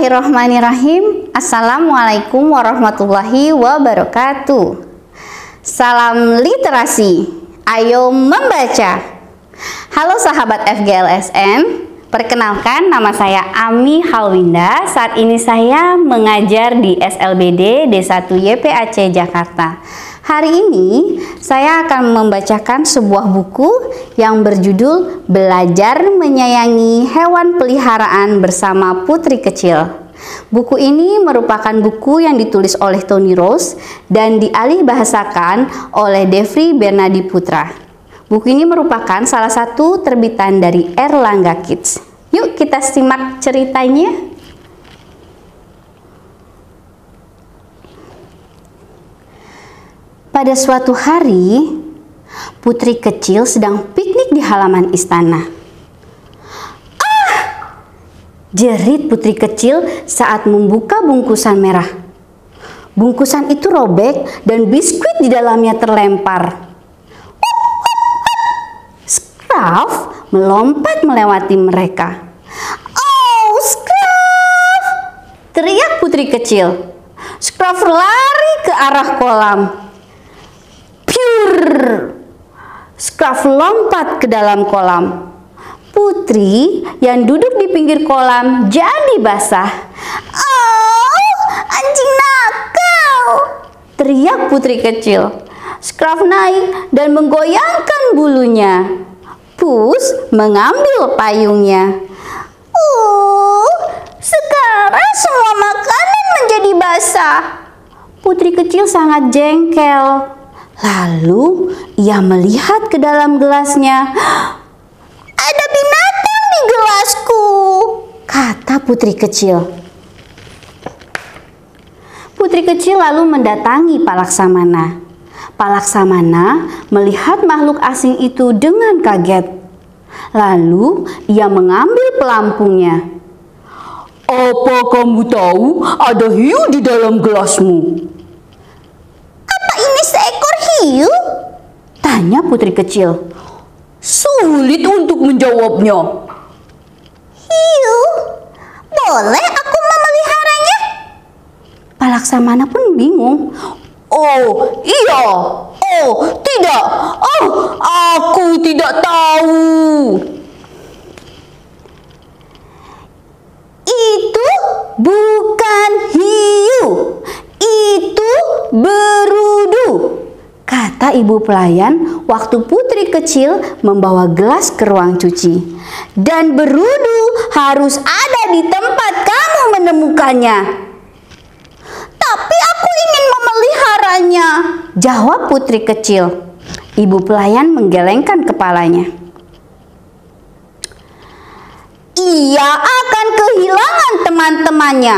Bismillahirrahmanirrahim. Assalamualaikum warahmatullahi wabarakatuh. Salam literasi. Ayo membaca. Halo sahabat FGLSN. Perkenalkan, nama saya Ami Halwinda. Saat ini saya mengajar di SLBD D1 YPAC Jakarta. Hari ini saya akan membacakan sebuah buku yang berjudul Belajar Menyayangi Hewan Peliharaan bersama Putri Kecil. Buku ini merupakan buku yang ditulis oleh Tony Rose dan dialihbahasakan oleh Devri Bernadi Putra. Buku ini merupakan salah satu terbitan dari Erlangga Kids. Yuk kita simak ceritanya. Pada suatu hari, Putri Kecil sedang piknik di halaman istana. "Ah!" jerit Putri Kecil saat membuka bungkusan merah. Bungkusan itu robek dan biskuit di dalamnya terlempar. Scruff melompat melewati mereka. "Oh, Scruff!" teriak Putri Kecil. Scruff lari ke arah kolam. Scruff lompat ke dalam kolam. Putri yang duduk di pinggir kolam jadi basah. "Oh, anjing nakal!" teriak Putri Kecil. Scruff naik dan menggoyangkan bulunya. Pus mengambil payungnya. Sekarang semua makanan menjadi basah." Putri Kecil sangat jengkel. Lalu ia melihat ke dalam gelasnya. "Ada binatang di gelasku," kata Putri Kecil. Putri Kecil lalu mendatangi Pak Laksamana. Pak Laksamana melihat makhluk asing itu dengan kaget. Lalu ia mengambil pelampungnya. "Apa kamu tahu ada hiu di dalam gelasmu?" "Apa ini seekor hiu?" tanya Putri Kecil. "Sulit untuk menjawabnya." "Hiu? Boleh aku memeliharanya?" Pak Laksamana pun bingung. "Oh iya, oh tidak, oh aku tidak tahu." "Itu bukan hiu, itu berudu," kata ibu pelayan waktu Putri Kecil membawa gelas ke ruang cuci. "Dan berudu harus ada di tempat kamu menemukannya." "Tapi aku ingin memeliharanya," jawab Putri Kecil. Ibu pelayan menggelengkan kepalanya. "Ia akan kehilangan teman-temannya."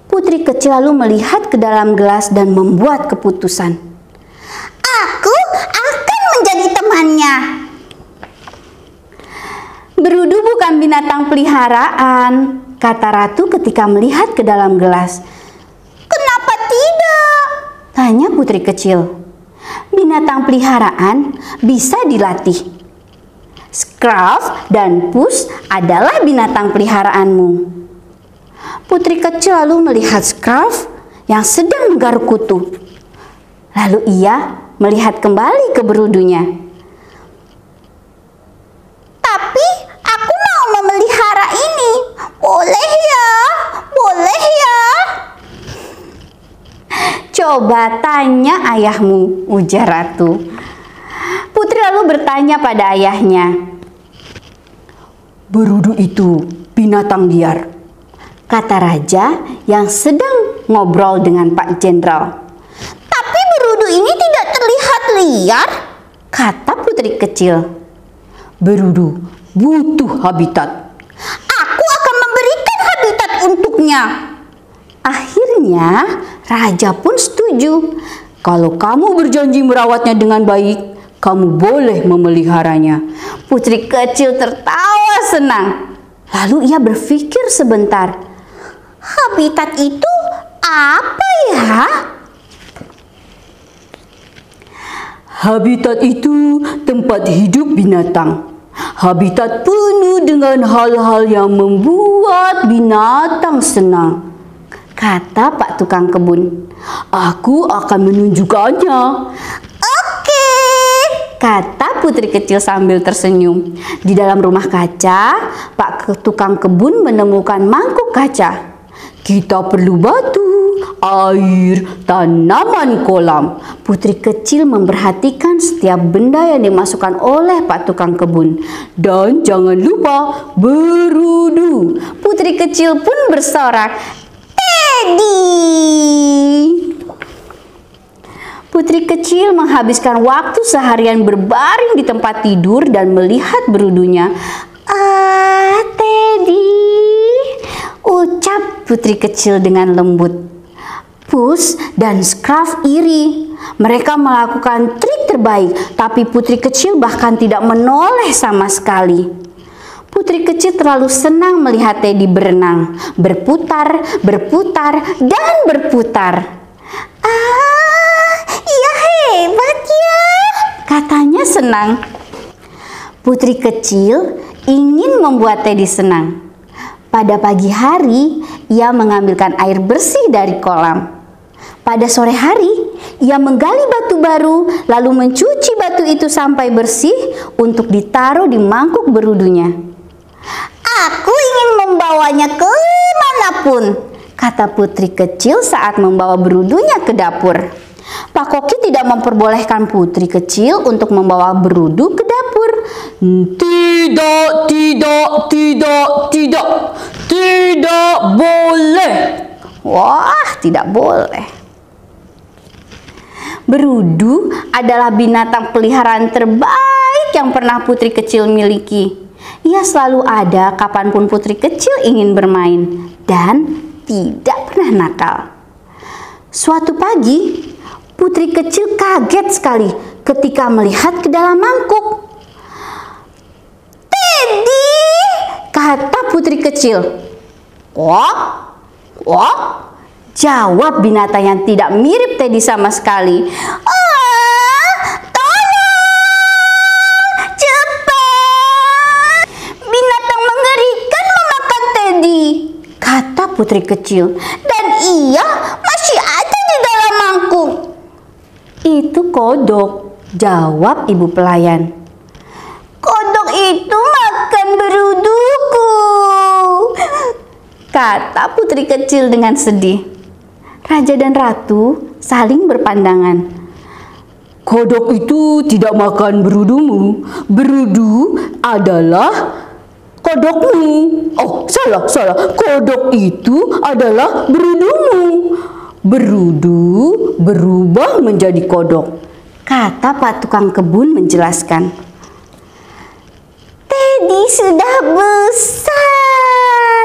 Putri Kecil lalu melihat ke dalam gelas dan membuat keputusan. "Aku akan menjadi temannya." "Berudu bukan binatang peliharaan," kata Ratu ketika melihat ke dalam gelas. "Kenapa tidak?" tanya Putri Kecil. "Binatang peliharaan bisa dilatih. Scruff dan Pus adalah binatang peliharaanmu." Putri Kecil lalu melihat Scruff yang sedang menggaruk kutu. Lalu ia melihat kembali ke berudunya. "Tapi aku mau memelihara ini. Boleh ya? Boleh ya?" "Coba tanya ayahmu," ujar Ratu. Putri lalu bertanya pada ayahnya. "Berudu itu binatang liar," kata raja yang sedang ngobrol dengan Pak Jenderal. "Tapi berudu ini tidak terlihat liar," kata Putri Kecil. "Berudu butuh habitat. Aku akan memberikan habitat untuknya." Akhirnya raja pun setuju. "Kalau kamu berjanji merawatnya dengan baik, kamu boleh memeliharanya." Putri Kecil tertawa senang. Lalu ia berpikir sebentar. "Habitat itu apa ya?" "Habitat itu tempat hidup binatang. Habitat penuh penuh dengan hal-hal yang membuat binatang senang, kata Pak Tukang Kebun. Aku akan menunjukkannya. Oke, kata putri kecil sambil tersenyum. Di dalam rumah kaca, Pak Tukang Kebun menemukan mangkuk kaca. Kita perlu batu, air, tanaman kolam. Putri kecil memperhatikan setiap benda yang dimasukkan oleh Pak Tukang Kebun. Dan jangan lupa berudu. Putri kecil pun bersorak, Teddy. Putri kecil menghabiskan waktu seharian berbaring di tempat tidur dan melihat berudunya. Ah, Teddy, ucap putri kecil dengan lembut. Pus dan Scruff iri. Mereka melakukan trik terbaik, tapi putri kecil bahkan tidak menoleh sama sekali. Putri kecil terlalu senang melihat Teddy berenang, berputar, berputar, dan berputar. Ah, iya hebat ya, katanya senang. Putri kecil ingin membuat Teddy senang. Pada pagi hari, ia mengambilkan air bersih dari kolam. Pada sore hari, ia menggali batu baru, lalu mencuci batu itu sampai bersih untuk ditaruh di mangkuk berudunya. Aku ingin membawanya ke manapun, kata putri kecil saat membawa berudunya ke dapur. Pak Koki tidak memperbolehkan putri kecil untuk membawa berudu ke dapur. Tidak, tidak, tidak, tidak. Tidak boleh. Wah, tidak boleh. Berudu adalah binatang peliharaan terbaik yang pernah putri kecil miliki. Ia selalu ada kapanpun putri kecil ingin bermain dan tidak pernah nakal. Suatu pagi, putri kecil kaget sekali ketika melihat ke dalam mangkuk. Teddy, kata putri kecil. Wah, wah, jawab binatang yang tidak mirip Teddy sama sekali. Ah, tolong, cepat. Binatang mengerikan memakan Teddy, kata putri kecil. Dan ia masih ada di dalam mangkuk. Itu kodok, jawab ibu pelayan. Kodok itu makan beruduku, kata putri kecil dengan sedih. Raja dan ratu saling berpandangan. Kodok itu tidak makan berudumu. Berudu adalah kodokmu. Oh, salah. Kodok itu adalah berudumu. Berudu berubah menjadi kodok, kata Pak Tukang Kebun menjelaskan. Teddy sudah besar,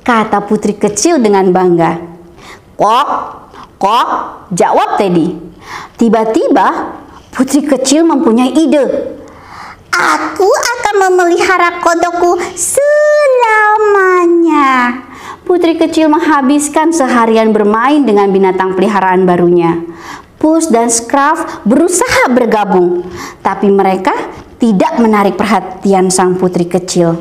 kata putri kecil dengan bangga. Kok, jawab Teddy. Tiba-tiba putri kecil mempunyai ide. Aku akan memelihara kodokku selamanya. Putri kecil menghabiskan seharian bermain dengan binatang peliharaan barunya. Pus dan Scruff berusaha bergabung, tapi mereka tidak menarik perhatian sang putri kecil.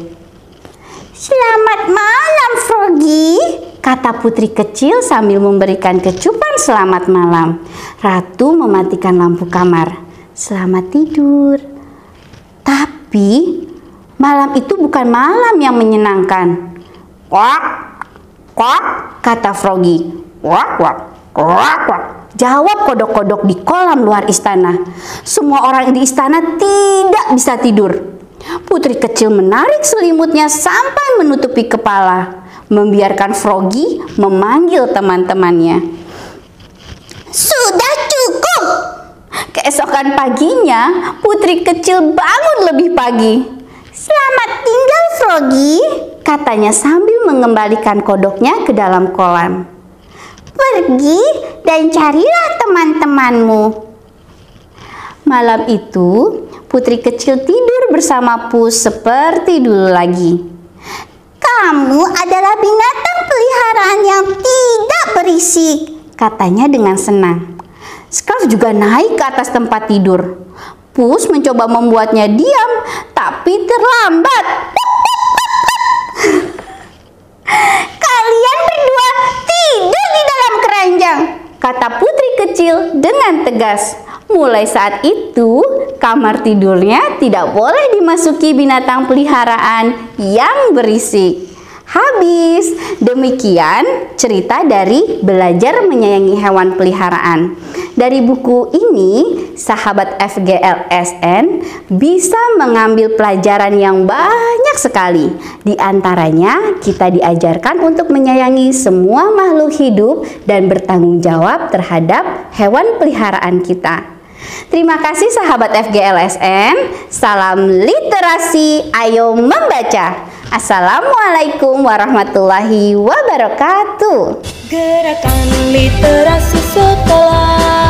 Selamat malam, Froggy, kata putri kecil sambil memberikan kecupan selamat malam. Ratu mematikan lampu kamar. Selamat tidur. Tapi malam itu bukan malam yang menyenangkan. Quack, quack, kata Froggy. Quack, quack, quack, quack, jawab kodok-kodok di kolam luar istana. Semua orang di istana tidak bisa tidur. Putri kecil menarik selimutnya sampai menutupi kepala, membiarkan Froggy memanggil teman-temannya. Sudah cukup. Keesokan paginya, putri kecil bangun lebih pagi. Selamat tinggal, Froggy, katanya sambil mengembalikan kodoknya ke dalam kolam. Pergi dan carilah teman-temanmu. Malam itu, putri kecil tidur bersama Pus seperti dulu lagi. Kamu adalah binatang peliharaan yang tidak berisik, katanya dengan senang. Scruff juga naik ke atas tempat tidur. Pus mencoba membuatnya diam, tapi terlambat. kata putri kecil dengan tegas. Mulai saat itu, kamar tidurnya tidak boleh dimasuki binatang peliharaan yang berisik. Habis. Demikian cerita dari Belajar Menyayangi Hewan Peliharaan. Dari buku ini, sahabat FGLSN bisa mengambil pelajaran yang banyak sekali. Di antaranya, kita diajarkan untuk menyayangi semua makhluk hidup dan bertanggung jawab terhadap hewan peliharaan kita. Terima kasih sahabat FGLSN. Salam literasi, ayo membaca. Assalamualaikum warahmatullahi wabarakatuh. Gerakan literasi sekolah.